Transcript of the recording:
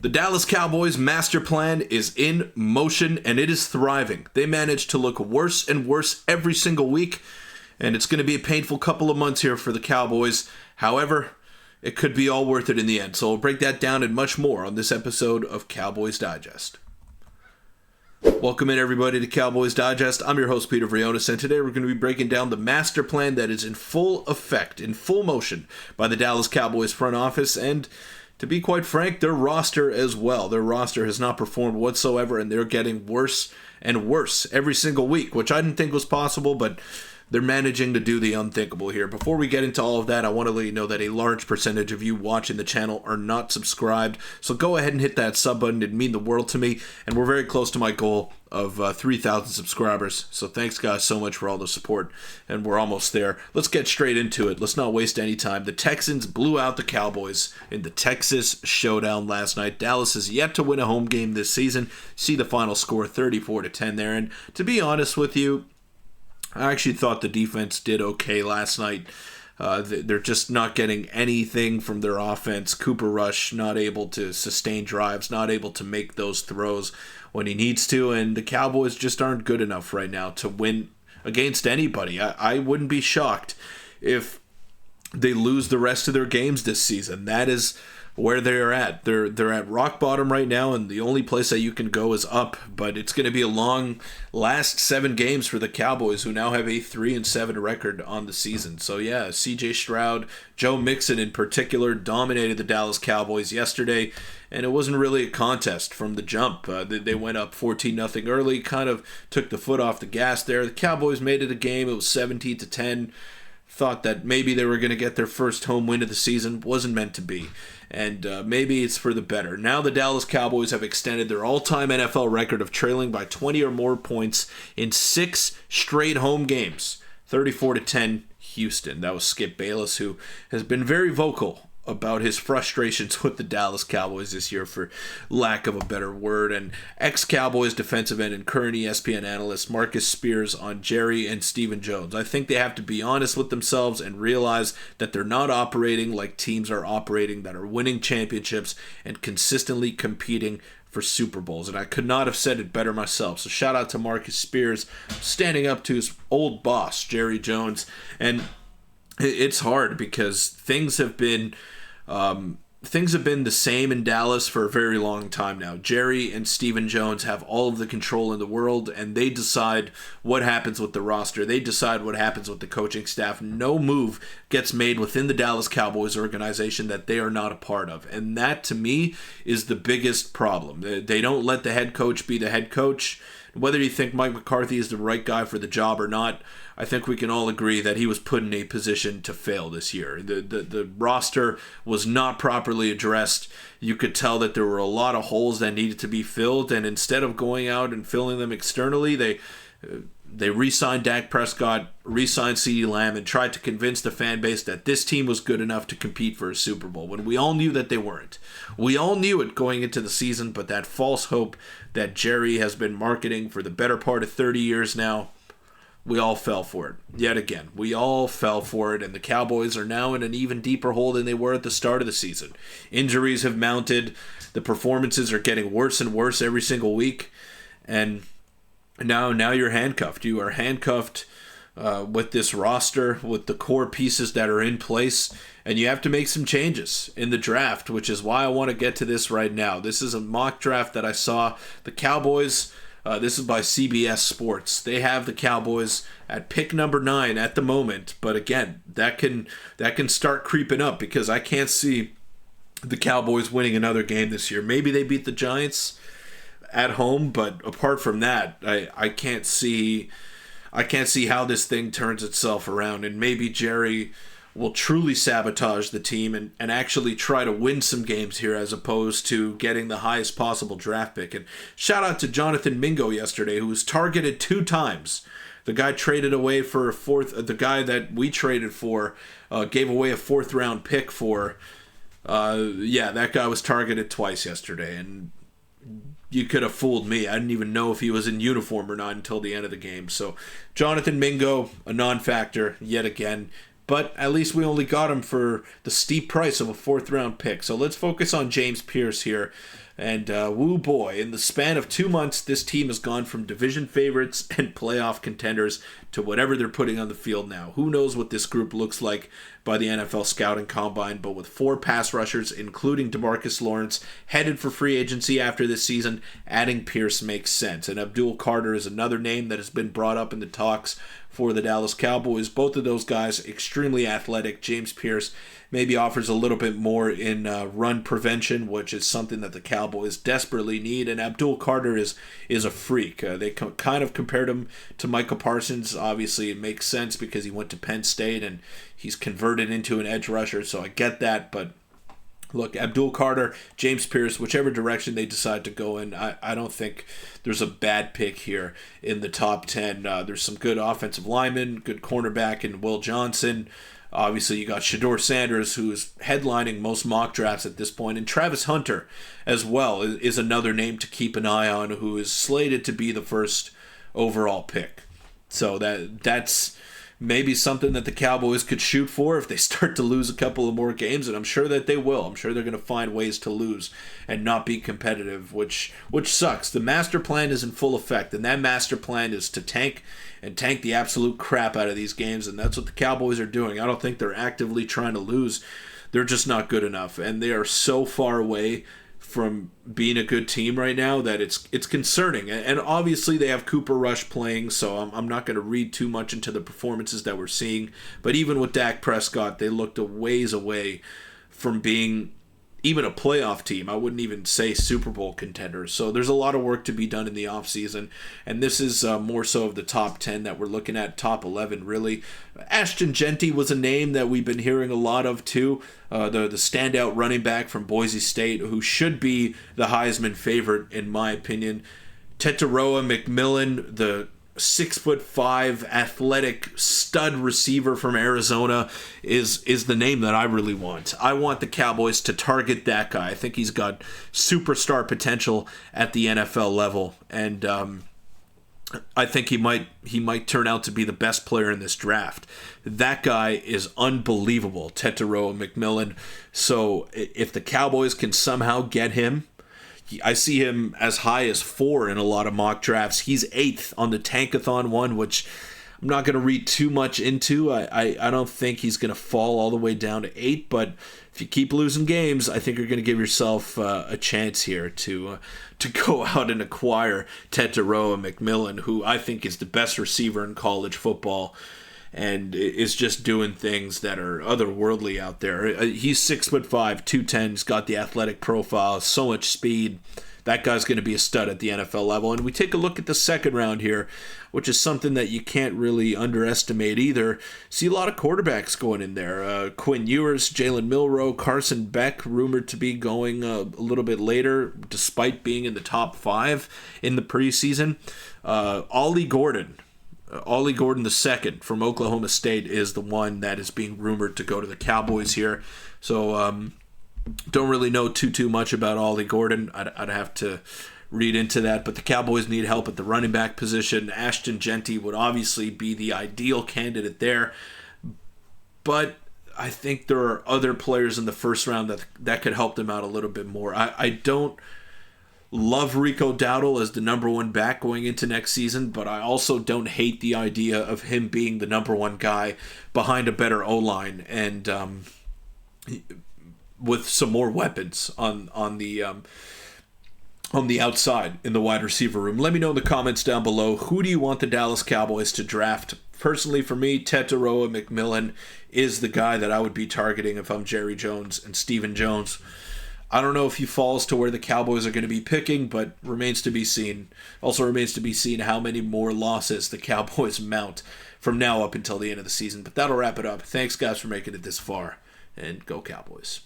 The Dallas Cowboys master plan is in motion and it is thriving. They manage to look worse and worse every single week, and it's going to be a painful couple of months here for the Cowboys. However, it could be all worth it in the end. So we'll break that down and much more on this episode of Cowboys Digest. Welcome in everybody to Cowboys Digest. I'm your host Peter Vryonis, and today we're going to be breaking down the master plan that is in full effect, in full motion by the Dallas Cowboys front office, and to be quite frank, their roster as well. Their roster has not performed whatsoever, and they're getting worse and worse every single week, which I didn't think was possible, but they're managing to do the unthinkable here. Before we get into all of that, I want to let you know that a large percentage of you watching the channel are not subscribed, so go ahead and hit that sub button. It'd mean the world to me, and we're very close to my goal of 3,000 subscribers. So thanks guys so much for all the support, and we're almost there. Let's get straight into it. Let's not waste any time. The Texans blew out the Cowboys in the Texas Showdown last night. Dallas has yet to win a home game this season. See the final score, 34-10 there, and to be honest with you, I actually thought the defense did okay last night. They're just not getting anything from their offense. Cooper Rush not able to sustain drives, not able to make those throws when he needs to, and the Cowboys just aren't good enough right now to win against anybody. I wouldn't be shocked if they lose the rest of their games this season. That is where they're at. They're at rock bottom right now, and the only place that you can go is up. But it's going to be a long last 7 games for the Cowboys, who now have a 3-7 record on the season. So yeah, C.J. Stroud, Joe Mixon in particular, dominated the Dallas Cowboys yesterday, and it wasn't really a contest from the jump. They went up 14-0 early, kind of took the foot off the gas there. The Cowboys made it a game. It was 17-10. Thought that maybe they were going to get their first home win of the season. Wasn't meant to be. And maybe it's for the better. Now the Dallas Cowboys have extended their all-time NFL record of trailing by 20 or more points in 6 straight home games. 34-10 Houston. That was Skip Bayless, who has been very vocal about his frustrations with the Dallas Cowboys this year, for lack of a better word. And ex-Cowboys defensive end and current ESPN analyst Marcus Spears on Jerry and Stephen Jones. I think they have to be honest with themselves and realize that they're not operating like teams are operating that are winning championships and consistently competing for Super Bowls. And I could not have said it better myself. So shout out to Marcus Spears standing up to his old boss, Jerry Jones. And it's hard because things have been the same in Dallas for a very long time now. Jerry and Stephen Jones have all of the control in the world, and they decide what happens with the roster. They decide what happens with the coaching staff. No move gets made within the Dallas Cowboys organization that they are not a part of. And that, to me, is the biggest problem. They don't let the head coach be the head coach. Whether you think Mike McCarthy is the right guy for the job or not, I think we can all agree that he was put in a position to fail this year. The roster was not properly addressed. You could tell that there were a lot of holes that needed to be filled, and instead of going out and filling them externally, they re-signed Dak Prescott, re-signed CeeDee Lamb, and tried to convince the fan base that this team was good enough to compete for a Super Bowl, when we all knew that they weren't. We all knew it going into the season, but that false hope that Jerry has been marketing for the better part of 30 years now, we all fell for it. Yet again, we all fell for it, and the Cowboys are now in an even deeper hole than they were at the start of the season. Injuries have mounted. The performances are getting worse and worse every single week, and now you're handcuffed. You are handcuffed with this roster, with the core pieces that are in place, and you have to make some changes in the draft, which is why I want to get to this right now. This is a mock draft that I saw. The Cowboys, this is by CBS Sports. They have the Cowboys at pick number 9 at the moment, but again, that can start creeping up, because I can't see the Cowboys winning another game this year. Maybe they beat the Giants at home, but apart from that, I can't see how this thing turns itself around, and maybe Jerry will truly sabotage the team and actually try to win some games here, as opposed to getting the highest possible draft pick. And shout out to Jonathan Mingo yesterday, who was targeted 2 times. The guy traded away for the guy that we traded for, gave away a 4th round pick for. That guy was targeted twice yesterday, and you could have fooled me. I didn't even know if he was in uniform or not until the end of the game. So Jonathan Mingo, a non-factor yet again. But at least we only got him for the steep price of a 4th round pick. So let's focus on James Pierce here. And woo boy, in the span of 2 months, this team has gone from division favorites and playoff contenders to whatever they're putting on the field now. Who knows what this group looks like by the NFL Scouting Combine, but with 4 pass rushers, including DeMarcus Lawrence, headed for free agency after this season, adding Pierce makes sense. And Abdul Carter is another name that has been brought up in the talks for the Dallas Cowboys. Both of those guys extremely athletic. James Pierce maybe offers a little bit more in run prevention, which is something that the Cowboys desperately need. And Abdul Carter is a freak. They kind of compared him to Micah Parsons. Obviously, it makes sense because he went to Penn State and he's converted into an edge rusher, so I get that. But look, Abdul Carter, James Pierce, whichever direction they decide to go in, I don't think there's a bad pick here in the top 10. There's some good offensive linemen, good cornerback in Will Johnson. Obviously, you got Shedeur Sanders, who is headlining most mock drafts at this point, and Travis Hunter as well is another name to keep an eye on, who is slated to be the first overall pick. So that's maybe something that the Cowboys could shoot for if they start to lose a couple of more games, and I'm sure that they will. I'm sure they're going to find ways to lose and not be competitive, which sucks. The master plan is in full effect, and that master plan is to tank the absolute crap out of these games, and that's what the Cowboys are doing. I don't think they're actively trying to lose. They're just not good enough, and they are so far away from being a good team right now that it's concerning. And obviously they have Cooper Rush playing, so I'm not going to read too much into the performances that we're seeing. But even with Dak Prescott, they looked a ways away from being even a playoff team. I wouldn't even say Super Bowl contenders. So there's a lot of work to be done in the offseason, and this is more so of the top 10 that we're looking at, top 11 really. Ashton Jeanty was a name that we've been hearing a lot of too, the standout running back from Boise State, who should be the Heisman favorite in my opinion. Tetaroa McMillan, the 6'5" athletic stud receiver from Arizona, is the name that I really want. I want the Cowboys to target that guy. I think he's got superstar potential at the NFL level, and I think he might turn out to be the best player in this draft. That guy is unbelievable, Tetaroa McMillan. So if the Cowboys can somehow get him, I see him as high as 4 in a lot of mock drafts. He's 8th on the Tankathon one, which I'm not going to read too much into. I don't think he's going to fall all the way down to 8, but if you keep losing games, I think you're going to give yourself a chance here to go out and acquire Tetaroa McMillan, who I think is the best receiver in college football and is just doing things that are otherworldly out there. He's 6'5", 210. He's got the athletic profile, so much speed. That guy's going to be a stud at the NFL level. And we take a look at the second round here, which is something that you can't really underestimate either. See a lot of quarterbacks going in there. Quinn Ewers, Jalen Milroe, Carson Beck, rumored to be going a little bit later, despite being in the top 5 in the preseason. Ollie Gordon II from Oklahoma State is the one that is being rumored to go to the Cowboys here. So don't really know too much about Ollie Gordon. I'd have to read into that, but the Cowboys need help at the running back position. Ashton Jeanty would obviously be the ideal candidate there, but I think there are other players in the first round that could help them out a little bit more. I don't love Rico Dowdle as the number 1 back going into next season, but I also don't hate the idea of him being the number 1 guy behind a better O-line and with some more weapons on the outside in the wide receiver room. Let me know in the comments down below, who do you want the Dallas Cowboys to draft? Personally, for me, Tetaroa McMillan is the guy that I would be targeting if I'm Jerry Jones and Stephen Jones. I don't know if he falls to where the Cowboys are going to be picking, but remains to be seen. Also remains to be seen how many more losses the Cowboys mount from now up until the end of the season. But that'll wrap it up. Thanks, guys, for making it this far, and go Cowboys.